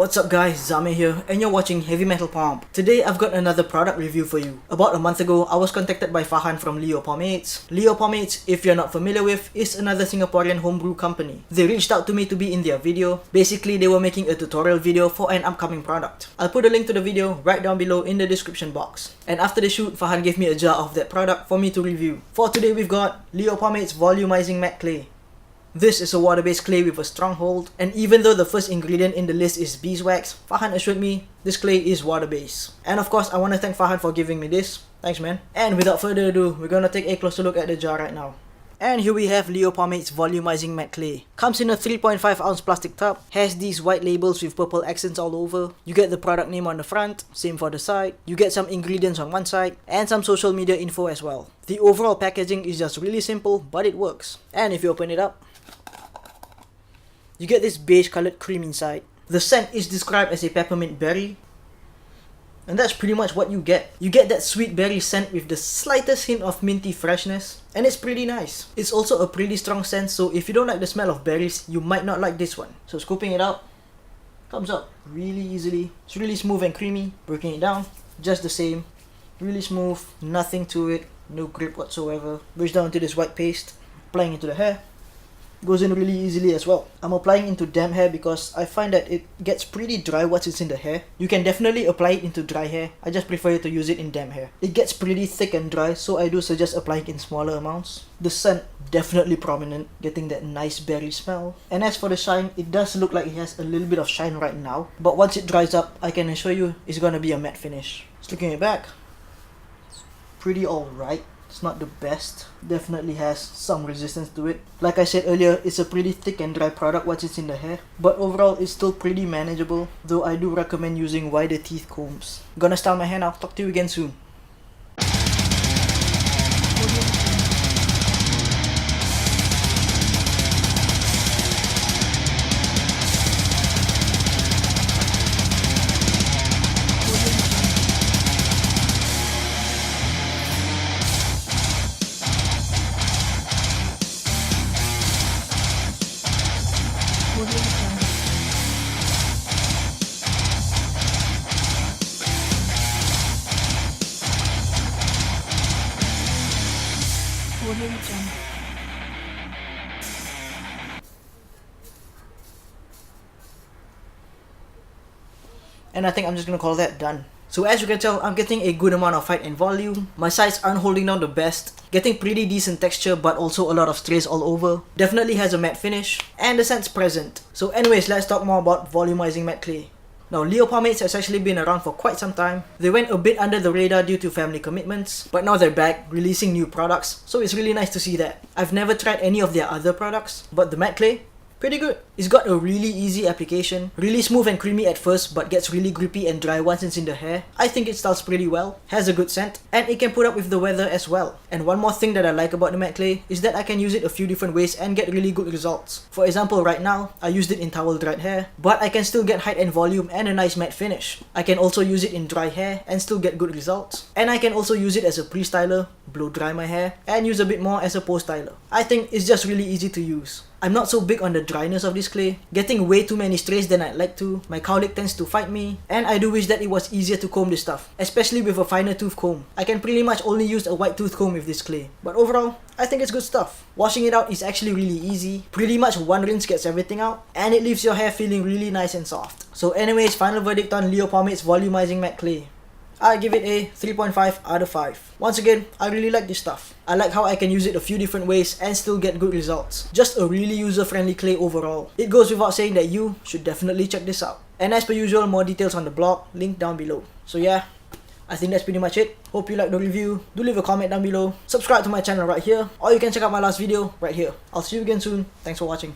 What's up guys, Zame here and you're watching Heavy Metal Pomp. Today I've got another product review for you. About a month ago, I was contacted by Farhan from Leo Pomade. Leo Pomade, if you're not familiar with, is another Singaporean homebrew company. They reached out to me to be in their video. Basically, they were making a tutorial video for an upcoming product. I'll put a link to the video right down below in the description box. And after the shoot, Farhan gave me a jar of that product for me to review. For today we've got Leo Pomade's Volumizing Matte Clay. This is a water-based clay with a strong hold, and even though the first ingredient in the list is beeswax, Farhan assured me this clay is water-based. And of course, I want to thank Farhan for giving me this. Thanks man. And without further ado, we're gonna take a closer look at the jar right now. And here we have Leo Pomade's Volumizing Matte Clay. Comes in a 3.5 ounce plastic tub, has these white labels with purple accents all over. You get the product name on the front, same for the side. You get some ingredients on one side, and some social media info as well. The overall packaging is just really simple, but it works. And if you open it up, you get this beige colored cream inside. The scent is described as a peppermint berry. And that's pretty much what you get. You get that sweet berry scent with the slightest hint of minty freshness. And it's pretty nice. It's also a pretty strong scent, so if you don't like the smell of berries, you might not like this one. So scooping it out, comes out really easily. It's really smooth and creamy. Breaking it down, just the same. Really smooth, nothing to it, no grip whatsoever. Breaks down into this white paste, applying it to the hair. Goes in really easily as well. I'm applying into damp hair because I find that it gets pretty dry once it's in the hair. You can definitely apply it into dry hair. I just prefer to use it in damp hair. It gets pretty thick and dry, so I do suggest applying in smaller amounts. The scent, definitely prominent, getting that nice berry smell. And as for the shine, it does look like it has a little bit of shine right now. But once it dries up, I can assure you it's gonna be a matte finish. Just looking at it back, it's pretty alright. It's not the best, definitely has some resistance to it. Like I said earlier, it's a pretty thick and dry product once it's in the hair. But overall, it's still pretty manageable, though I do recommend using wider teeth combs. Gonna style my hair now, talk to you again soon. And I think I'm just gonna call that done. So as you can tell, I'm getting a good amount of height and volume. My sides aren't holding down the best. Getting pretty decent texture, but also a lot of strays all over. Definitely has a matte finish, and the scent's present. So anyways, let's talk more about Volumizing Matte Clay. Now, Leo Pomade has actually been around for quite some time. They went a bit under the radar due to family commitments, but now they're back, releasing new products, so it's really nice to see that. I've never tried any of their other products, but the matte clay, pretty good. It's got a really easy application, really smooth and creamy at first, but gets really grippy and dry once it's in the hair. I think it styles pretty well, has a good scent, and it can put up with the weather as well. And one more thing that I like about the matte clay is that I can use it a few different ways and get really good results. For example, right now, I used it in towel dried hair, but I can still get height and volume and a nice matte finish. I can also use it in dry hair and still get good results. And I can also use it as a pre-styler, blow dry my hair, and use a bit more as a post-styler. I think it's just really easy to use. I'm not so big on the dryness of this clay, getting way too many strays than I'd like to. My cowlick tends to fight me, and I do wish that it was easier to comb this stuff, especially with a finer tooth comb. I can pretty much only use a white tooth comb with this clay, but overall, I think it's good stuff. Washing it out is actually really easy. Pretty much one rinse gets everything out, and it leaves your hair feeling really nice and soft. So anyways, final verdict on Leo Pomade's Volumizing Matte Clay. I give it a 3.5 out of 5. Once again, I really like this stuff. I like how I can use it a few different ways and still get good results. Just a really user-friendly clay overall. It goes without saying that you should definitely check this out. And as per usual, more details on the blog, link down below. So yeah, I think that's pretty much it. Hope you liked the review. Do leave a comment down below. Subscribe to my channel right here, or you can check out my last video right here. I'll see you again soon. Thanks for watching.